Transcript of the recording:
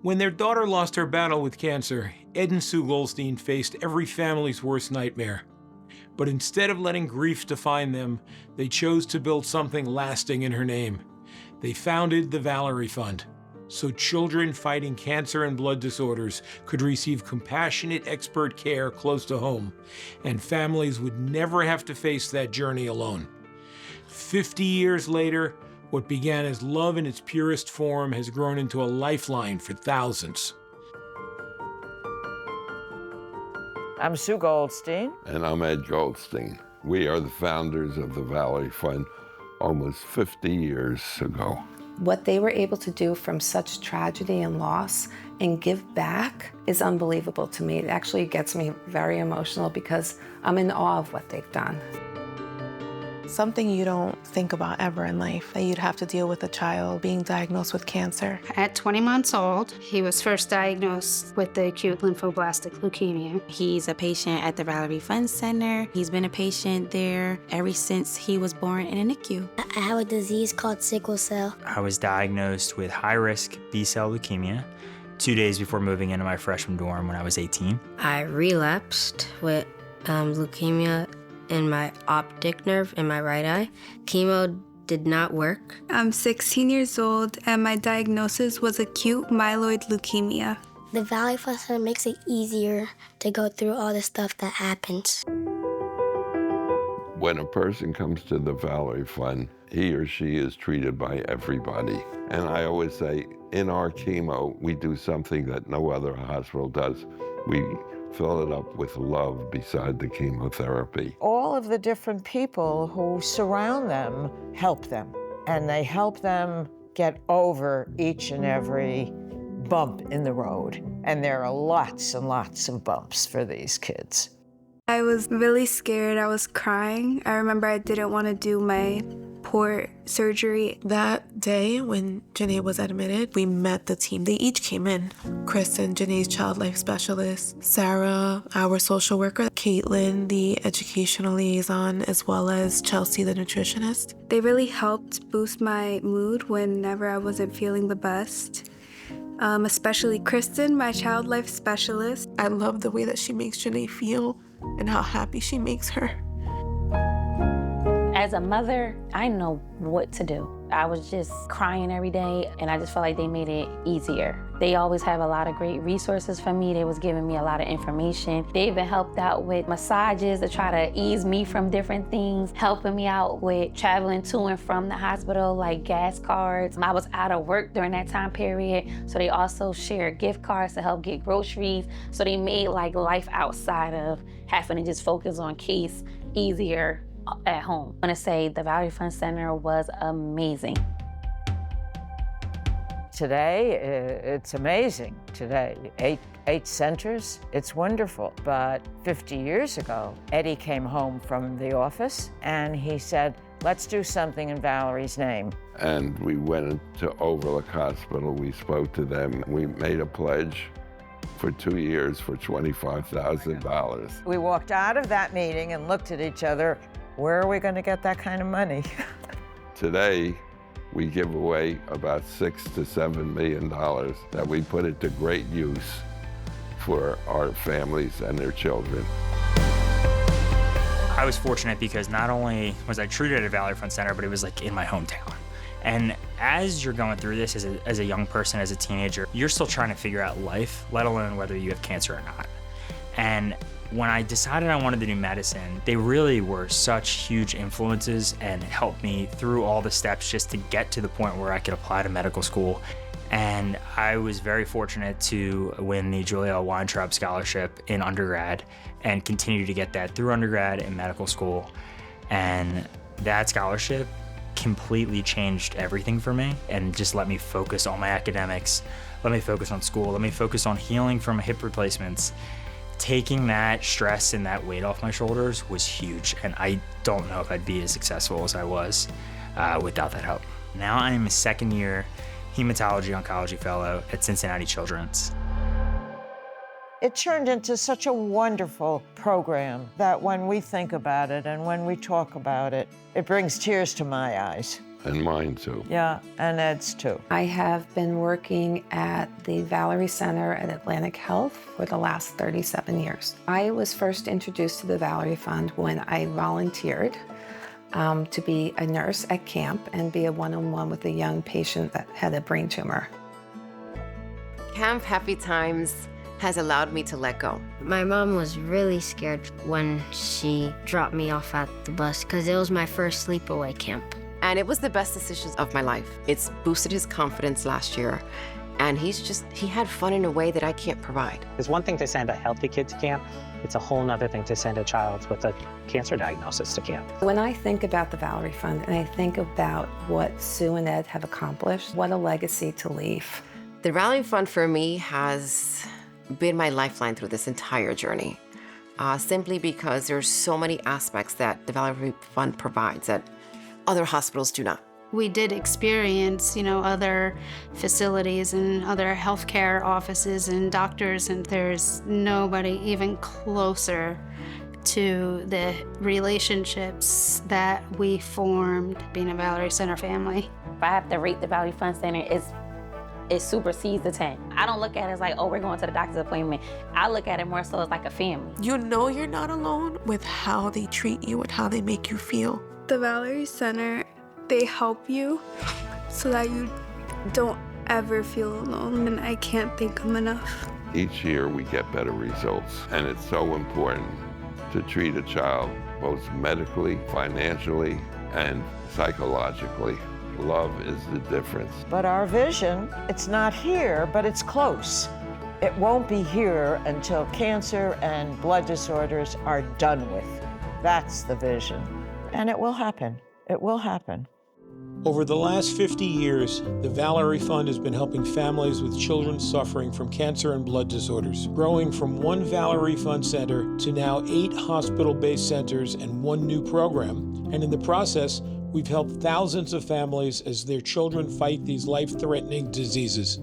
When their daughter lost her battle with cancer, Ed and Sue Goldstein faced every family's worst nightmare. But instead of letting grief define them, they chose to build something lasting in her name. They founded the Valerie Fund, so children fighting cancer and blood disorders could receive compassionate expert care close to home, and families would never have to face that journey alone. 50 years later, what began as love in its purest form has grown into a lifeline for thousands. I'm Sue Goldstein. And I'm Ed Goldstein. We are the founders of the Valerie Fund almost 50 years ago. What they were able to do from such tragedy and loss and give back is unbelievable to me. It actually gets me very emotional because I'm in awe of what they've done. Something you don't think about ever in life, that you'd have to deal with a child being diagnosed with cancer. At 20 months old, he was first diagnosed with the acute lymphoblastic leukemia. He's a patient at the Valerie Fund Center. He's been a patient there ever since he was born in a NICU. I have a disease called sickle cell. I was diagnosed with high-risk B-cell leukemia 2 days before moving into my freshman dorm when I was 18. I relapsed with leukemia in my optic nerve in my right eye. Chemo did not work. I'm 16 years old and my diagnosis was acute myeloid leukemia. The Valerie Fund Center makes it easier to go through all the stuff that happens. When a person comes to the Valerie Fund, he or she is treated by everybody. And I always say, in our chemo, we do something that no other hospital does. We fill it up with love beside the chemotherapy. All of the different people who surround them help them, and they help them get over each and every bump in the road. And there are lots and lots of bumps for these kids. I was really scared. I was crying. I remember I didn't want to do my port surgery. That day when Janae was admitted, we met the team. They each came in. Kristen, Janae's child life specialist, Sarah, our social worker, Caitlin, the educational liaison, as well as Chelsea, the nutritionist. They really helped boost my mood whenever I wasn't feeling the best. Especially Kristen, my child life specialist. I love the way that she makes Janae feel and how happy she makes her. As a mother, I know what to do. I was just crying every day, and I just felt like they made it easier. They always have a lot of great resources for me. They was giving me a lot of information. They even helped out with massages to try to ease me from different things, helping me out with traveling to and from the hospital, like gas cards. I was out of work during that time period, so they also shared gift cards to help get groceries. So they made like life outside of having to just focus on case easier at home. I want to say the Valerie Fund Center was amazing. Today, it's amazing. Today, eight centers, it's wonderful. But 50 years ago, Eddie came home from the office and he said, let's do something in Valerie's name. And we went to Overlook Hospital, we spoke to them, we made a pledge for 2 years for $25,000. We walked out of that meeting and looked at each other, where are we going to get that kind of money? Today, we give away about $6 to $7 million that we put it to great use for our families and their children. I was fortunate because not only was I treated at Valerie Fund Center, but it was like in my hometown. And as you're going through this as a young person, as a teenager, you're still trying to figure out life, let alone whether you have cancer or not. And when I decided I wanted to do medicine, they really were such huge influences and helped me through all the steps just to get to the point where I could apply to medical school. And I was very fortunate to win the Julia L. Weintraub Scholarship in undergrad and continue to get that through undergrad and medical school. And that scholarship completely changed everything for me and just let me focus on my academics, let me focus on school, let me focus on healing from hip replacements. Taking that stress and that weight off my shoulders was huge, and I don't know if I'd be as successful as I was without that help. Now I am a second-year hematology-oncology fellow at Cincinnati Children's. It turned into such a wonderful program that when we think about it and when we talk about it, it brings tears to my eyes. And mine too. Yeah, and Ed's too. I have been working at the Valerie Center at Atlantic Health for the last 37 years. I was first introduced to the Valerie Fund when I volunteered to be a nurse at camp and be a one-on-one with a young patient that had a brain tumor. Camp Happy Times has allowed me to let go. My mom was really scared when she dropped me off at the bus because it was my first sleepaway camp. And it was the best decision of my life. It's boosted his confidence last year. And he had fun in a way that I can't provide. It's one thing to send a healthy kid to camp. It's a whole nother thing to send a child with a cancer diagnosis to camp. When I think about the Valerie Fund and I think about what Sue and Ed have accomplished, what a legacy to leave. The Valerie Fund for me has been my lifeline through this entire journey. Simply because there's so many aspects that the Valerie Fund provides that other hospitals do not. We did experience, other facilities and other healthcare offices and doctors, and there's nobody even closer to the relationships that we formed being a Valerie Center family. If I have to rate the Valerie Fund Center, it supersedes the 10. I don't look at it as like, oh, we're going to the doctor's appointment. I look at it more so as like a family. You know you're not alone with how they treat you and how they make you feel. The Valerie Center, they help you so that you don't ever feel alone, and I can't thank them enough. Each year we get better results, and it's so important to treat a child both medically, financially, and psychologically. Love is the difference. But our vision, it's not here, but it's close. It won't be here until cancer and blood disorders are done with. That's the vision. And it will happen. It will happen. Over the last 50 years, the Valerie Fund has been helping families with children suffering from cancer and blood disorders, growing from one Valerie Fund center to now 8 hospital-based centers and 1 new program. And in the process, we've helped thousands of families as their children fight these life-threatening diseases.